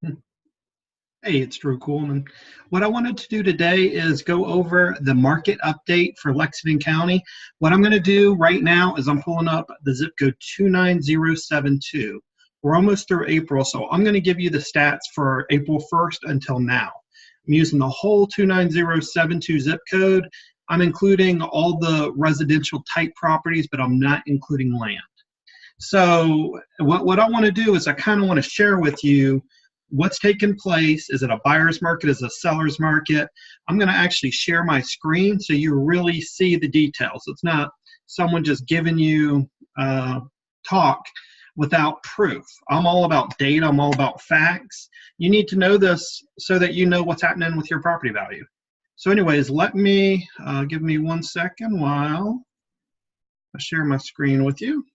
Hey, it's Drew Kuhlmann. What I wanted to do today is go over the market update for Lexington County. What I'm going to do right now is I'm pulling up the zip code 29072. We're almost through April, so I'm going to give you the stats for April 1st until now. I'm using the whole 29072 zip code. I'm including all the residential type properties, but I'm not including land. So what I want to do is I kind of want to share with you what's taking place. Is it a buyer's market? Is it a seller's market? I'm going to actually share my screen so you really see the details. It's not someone just giving you talk without proof. I'm all about data. I'm all about facts. You need to know this so that you know what's happening with your property value. So anyways, let me, give me 1 second while I share my screen with you.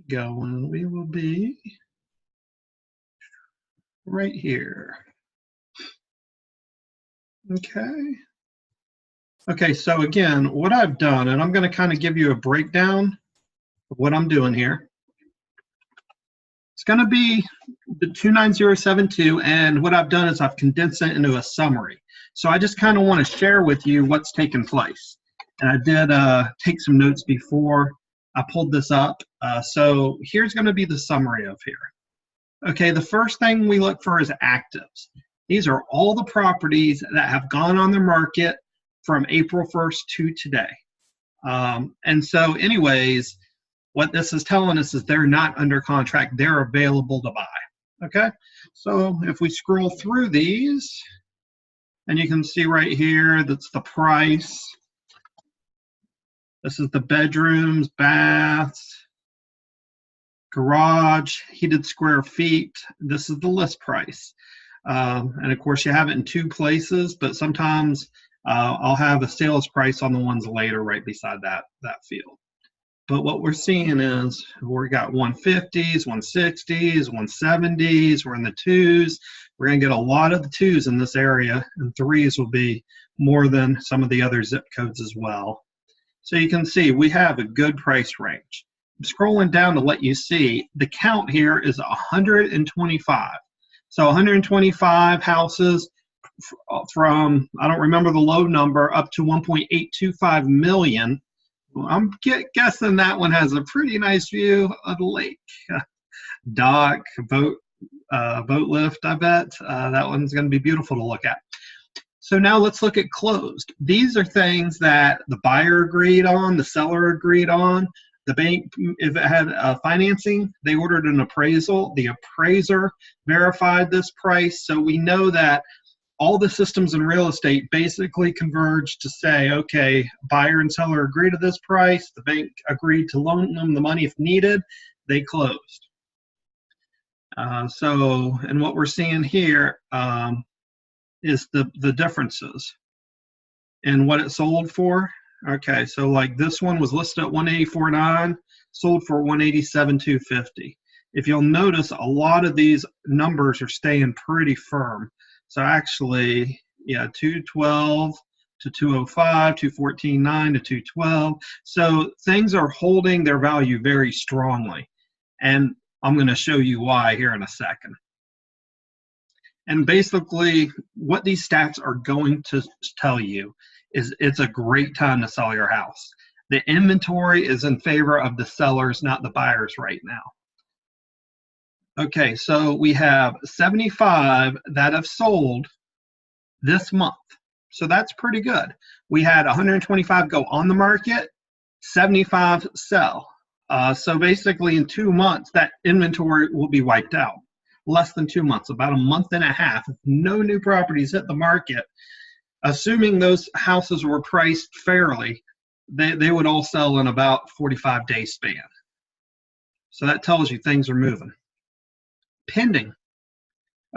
Go, and we will be right here. Okay, so again, what I've done, and I'm going to kind of give you a breakdown of what I'm doing here. It's going to be the 29072, and what I've done is I've condensed it into a summary. So I just kind of want to share with you what's taken place. And I did take some notes before I pulled this up. So here's going to be the summary of here. Okay, the first thing we look for is actives. These are all the properties that have gone on the market from April 1st to today. And so anyways, what this is telling us is they're not under contract. They're available to buy. Okay, so if we scroll through these, and you can see right here, that's the price. This is the bedrooms, baths, garage, heated square feet. This is the list price. And of course you have it in two places, but sometimes I'll have a sales price on the ones later right beside that field. But what we're seeing is we got 150s, 160s, 170s, we're in the twos. We're gonna get a lot of the twos in this area, and threes will be more than some of the other zip codes as well. So you can see we have a good price range. I'm scrolling down to let you see the count here is 125. So 125 houses from, I don't remember the low number, up to 1.825 million. I'm guessing that one has a pretty nice view of the lake. Dock, boat lift, I bet. That one's going to be beautiful to look at. So now let's look at closed. These are things that the buyer agreed on, the seller agreed on. The bank, if it had financing, they ordered an appraisal. The appraiser verified this price. So we know that all the systems in real estate basically converge to say, okay, buyer and seller agreed to this price. The bank agreed to loan them the money if needed. They closed. And what we're seeing here is the differences in what it sold for. Okay, so like this one was listed at 184.9, sold for 187,250. If you'll notice, a lot of these numbers are staying pretty firm. So actually, yeah, 212 to 205, 214.9 to 212. So things are holding their value very strongly. And I'm going to show you why here in a second. And basically, what these stats are going to tell you is it's a great time to sell your house. The inventory is in favor of the sellers, not the buyers right now. Okay, so we have 75 that have sold this month. So that's pretty good. We had 125 go on the market, 75 sell. So basically in 2 months, that inventory will be wiped out. Less than 2 months, about a month and a half. If no new properties hit the market, assuming those houses were priced fairly, they would all sell in about 45-day span. So that tells you things are moving. Pending.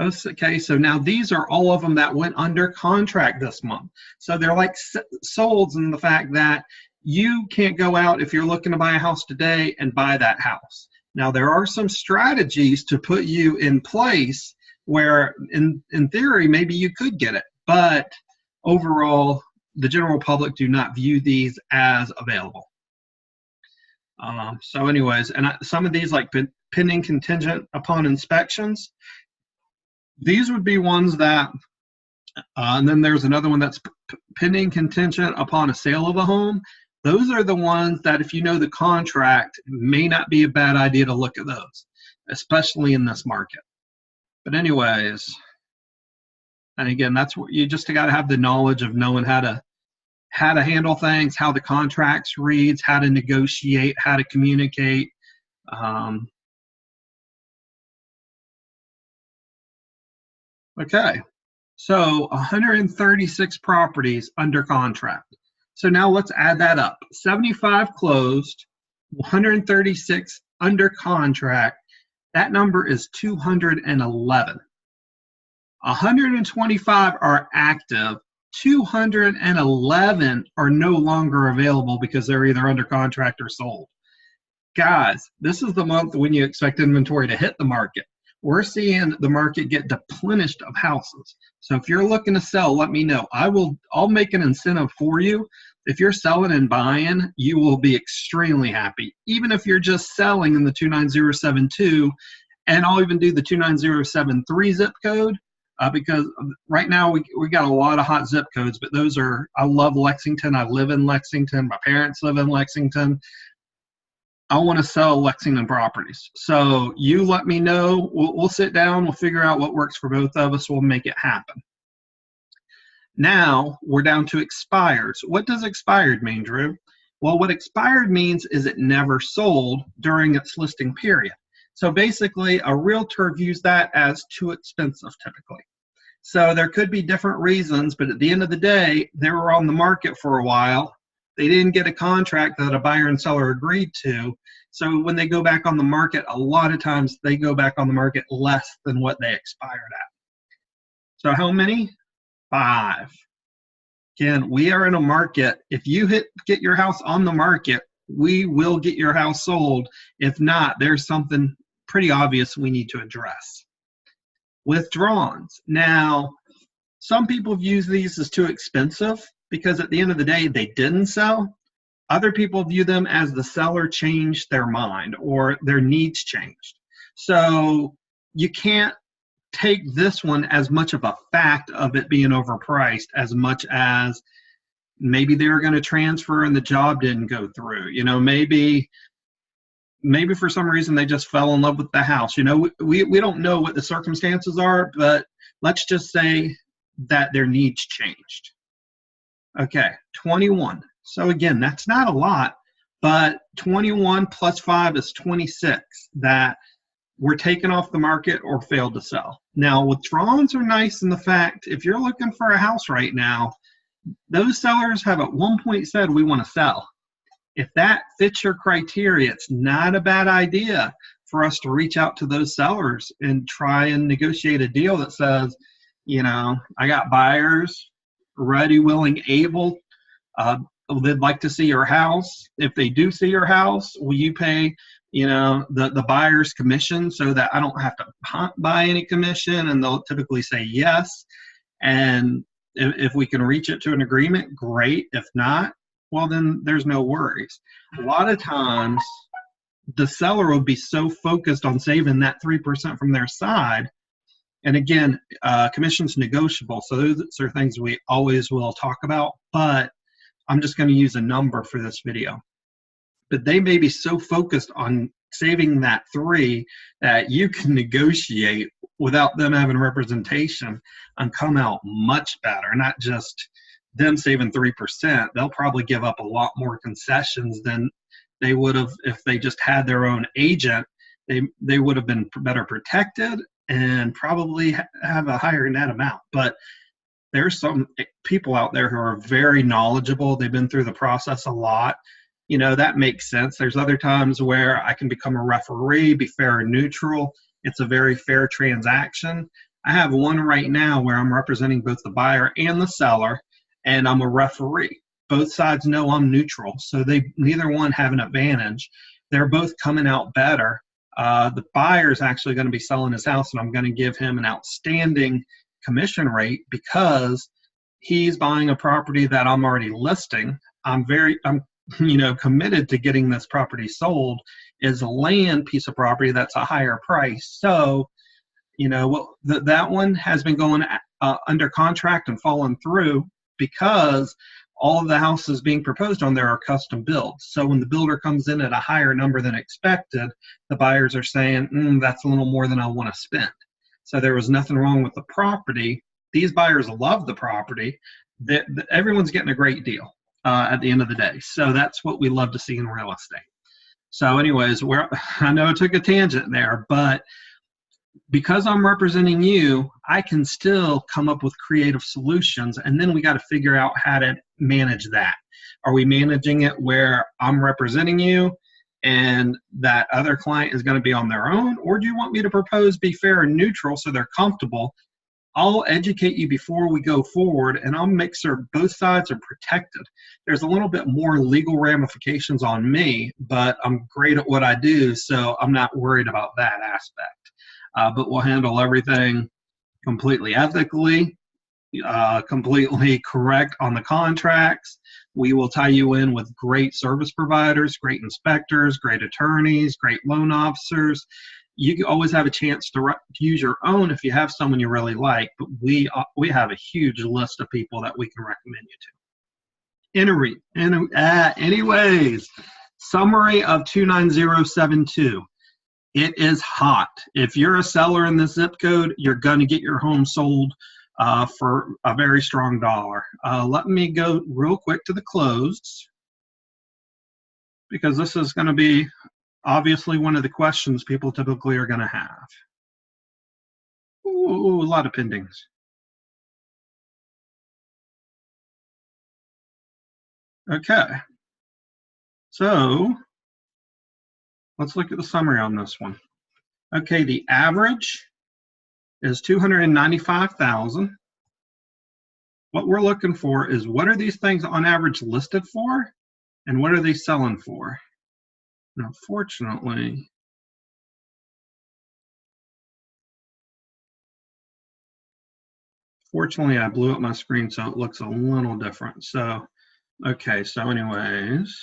Okay, so now these are all of them that went under contract this month. So they're like solds in the fact that you can't go out if you're looking to buy a house today and buy that house. Now there are some strategies to put you in place where in theory maybe you could get it, but overall the general public do not view these as available. So anyways, and some of these like pending contingent upon inspections. These would be ones that, and then there's another one that's pending contingent upon a sale of a home. Those are the ones that, if you know the contract, it may not be a bad idea to look at those, especially in this market. But anyways, and again, that's what you just got to have the knowledge of knowing how to handle things, how the contracts reads, how to negotiate, how to communicate. Okay, so 136 properties under contract. So now let's add that up. 75 closed, 136 under contract. That number is 211. 125 are active. 211 are no longer available because they're either under contract or sold. Guys, this is the month when you expect inventory to hit the market. We're seeing the market get deplenished of houses. So if you're looking to sell, let me know. I'll make an incentive for you. If you're selling and buying, you will be extremely happy. Even if you're just selling in the 29072, and I'll even do the 29073 zip code, because right now we got a lot of hot zip codes, but those are, I love Lexington. I live in Lexington. My parents live in Lexington. I want to sell Lexington properties. So you let me know. We'll sit down. We'll figure out what works for both of us. We'll make it happen. Now we're down to expires. What does expired mean, Drew? Well, what expired means is it never sold during its listing period. So basically, a realtor views that as too expensive typically. So there could be different reasons, but at the end of the day, they were on the market for a while. They didn't get a contract that a buyer and seller agreed to. So when they go back on the market, a lot of times they go back on the market less than what they expired at. So how many? 5. Again, we are in a market. If you get your house on the market, we will get your house sold. If not, there's something pretty obvious we need to address. Withdrawns. Now, some people view these as too expensive because at the end of the day, they didn't sell. Other people view them as the seller changed their mind or their needs changed. So you can't take this one as much of a fact of it being overpriced as much as maybe they were going to transfer and the job didn't go through. You know, maybe for some reason they just fell in love with the house. You know, we don't know what the circumstances are, but let's just say that their needs changed. Okay, 21. So again, that's not a lot, but 21 plus 5 is 26 that were taken off the market or failed to sell. Now, withdrawals are nice in the fact, if you're looking for a house right now, those sellers have at one point said, we want to sell. If that fits your criteria, it's not a bad idea for us to reach out to those sellers and try and negotiate a deal that says, you know, I got buyers ready, willing, able. They'd like to see your house. If they do see your house, will you pay, you know, the buyer's commission so that I don't have to buy any commission? And they'll typically say yes. And if we can reach it to an agreement, great. If not, well, then there's no worries. A lot of times the seller will be so focused on saving that 3% from their side. And again, commission's negotiable. So those are things we always will talk about, but I'm just going to use a number for this video. But they may be so focused on saving that 3 that you can negotiate without them having representation and come out much better. Not just them saving 3%. They'll probably give up a lot more concessions than they would have if they just had their own agent. They would have been better protected and probably have a higher net amount. But there's some people out there who are very knowledgeable. They've been through the process a lot. You know, that makes sense. There's other times where I can become a referee, be fair and neutral. It's a very fair transaction. I have one right now where I'm representing both the buyer and the seller, and I'm a referee. Both sides know I'm neutral, so neither one have an advantage. They're both coming out better. The buyer's actually going to be selling his house, and I'm going to give him an outstanding commission rate because he's buying a property that I'm already listing. I'm committed to getting this property sold, is a land piece of property that's a higher price. So, you know, well, that one has been going under contract and fallen through because all of the houses being proposed on there are custom builds. So when the builder comes in at a higher number than expected, the buyers are saying, that's a little more than I want to spend. So there was nothing wrong with the property. These buyers love the property. Everyone's getting a great deal at the end of the day. So that's what we love to see in real estate. So anyways, I know it took a tangent there, but because I'm representing you, I can still come up with creative solutions, and then we got to figure out how to manage that. Are we managing it where I'm representing you and that other client is going to be on their own, or do you want me to propose be fair and neutral so they're comfortable? I'll educate you before we go forward, and I'll make sure both sides are protected. There's a little bit more legal ramifications on me, but I'm great at what I do, so I'm not worried about that aspect. But we'll handle everything completely ethically, completely correct on the contracts. We will tie you in with great service providers, great inspectors, great attorneys, great loan officers. You always have a chance to use your own if you have someone you really like, but we have a huge list of people that we can recommend you to. Anyways, summary of 29072. It is hot. If you're a seller in this zip code, you're going to get your home sold for a very strong dollar. Let me go real quick to the closed, because this is going to be obviously one of the questions people typically are going to have. Ooh, a lot of pendings. Okay. So let's look at the summary on this one. Okay, the average is 295,000. What we're looking for is, what are these things on average listed for, and what are they selling for? And unfortunately, I blew up my screen so it looks a little different. So, okay, so anyways,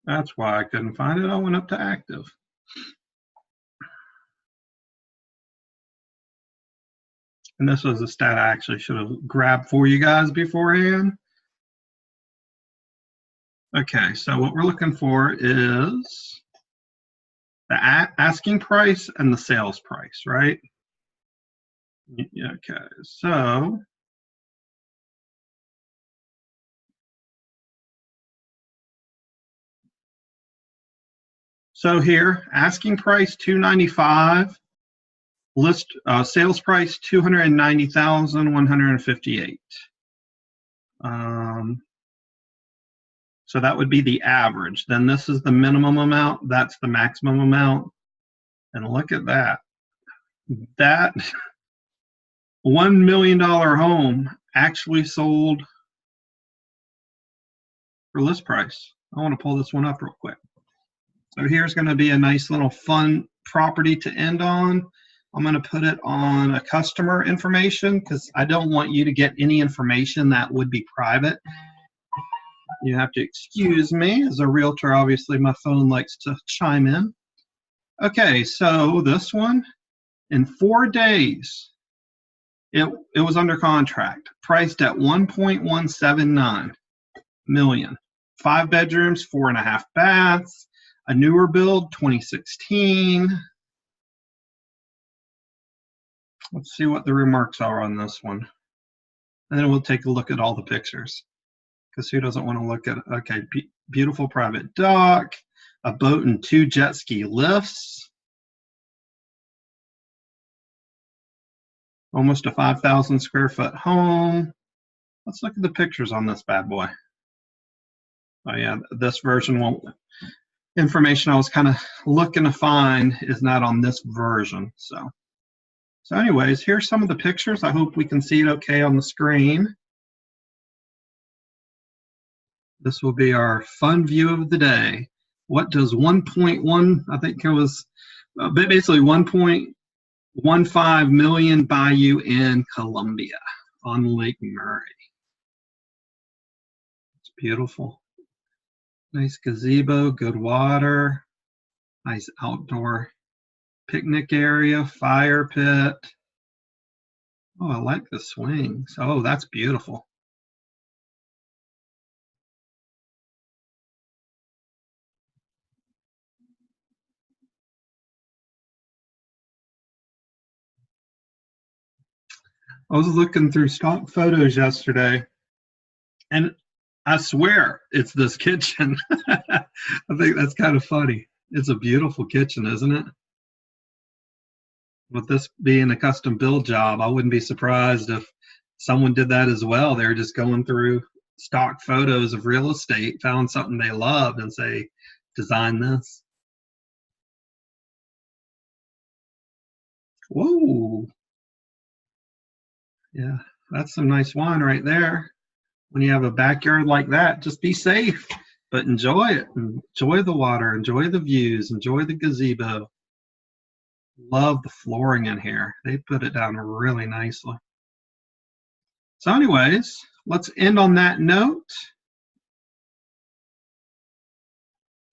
that's why I couldn't find it. I went up to active. And this was a stat I actually should have grabbed for you guys beforehand. Okay, so what we're looking for is the asking price and the sales price, right? Okay, so here, asking price 295, list sales price 290,158. So that would be the average. Then this is the minimum amount. That's the maximum amount. And look at that. That $1 million home actually sold for list price. I want to pull this one up real quick. So here's going to be a nice little fun property to end on. I'm going to put it on a customer information because I don't want you to get any information that would be private. You have to excuse me. As a realtor, obviously my phone likes to chime in. Okay, so this one, in 4 days, it was under contract, priced at $1.179 million. 5 bedrooms, 4.5 baths, a newer build, 2016. Let's see what the remarks are on this one. And then we'll take a look at all the pictures, because who doesn't want to look at it? Okay, beautiful private dock, a boat and 2 jet ski lifts, almost a 5,000 square foot home. Let's look at the pictures on this bad boy. Oh yeah, this version won't. Information I was kind of looking to find is not on this version. So anyways, here's some of the pictures. I hope we can see it okay on the screen. This will be our fun view of the day. What does 1.1, I think it was But basically 1.15 million bayou in Colombia on Lake Murray. It's beautiful. Nice gazebo, good water, nice outdoor picnic area, fire pit. Oh, I like the swings. Oh, that's beautiful. I was looking through stock photos yesterday, and I swear it's this kitchen. I think that's kind of funny. It's a beautiful kitchen, isn't it? With this being a custom build job, I wouldn't be surprised if someone did that as well. They're just going through stock photos of real estate, found something they loved, and say, design this. Whoa. Yeah, that's some nice wine right there. When you have a backyard like that, just be safe, but enjoy it. Enjoy the water, enjoy the views, enjoy the gazebo. Love the flooring in here. They put it down really nicely. So anyways, let's end on that note.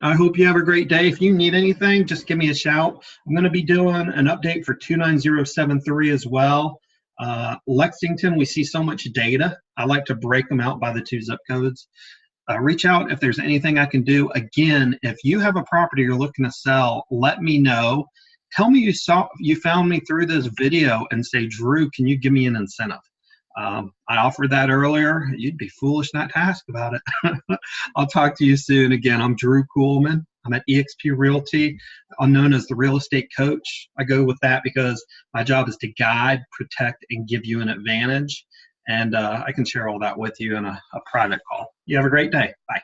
I hope you have a great day. If you need anything, just give me a shout. I'm going to be doing an update for 29073 as well. Lexington, we see so much data. I like to break them out by the 2 zip codes. Reach out if there's anything I can do. Again, if you have a property you're looking to sell, let me know. Tell me you found me through this video and say, Drew, can you give me an incentive? I offered that earlier. You'd be foolish not to ask about it. I'll talk to you soon. Again, I'm Drew Kuhlmann. I'm at eXp Realty. I'm known as the real estate coach. I go with that because my job is to guide, protect, and give you an advantage. And I can share all that with you in a private call. You have a great day. Bye.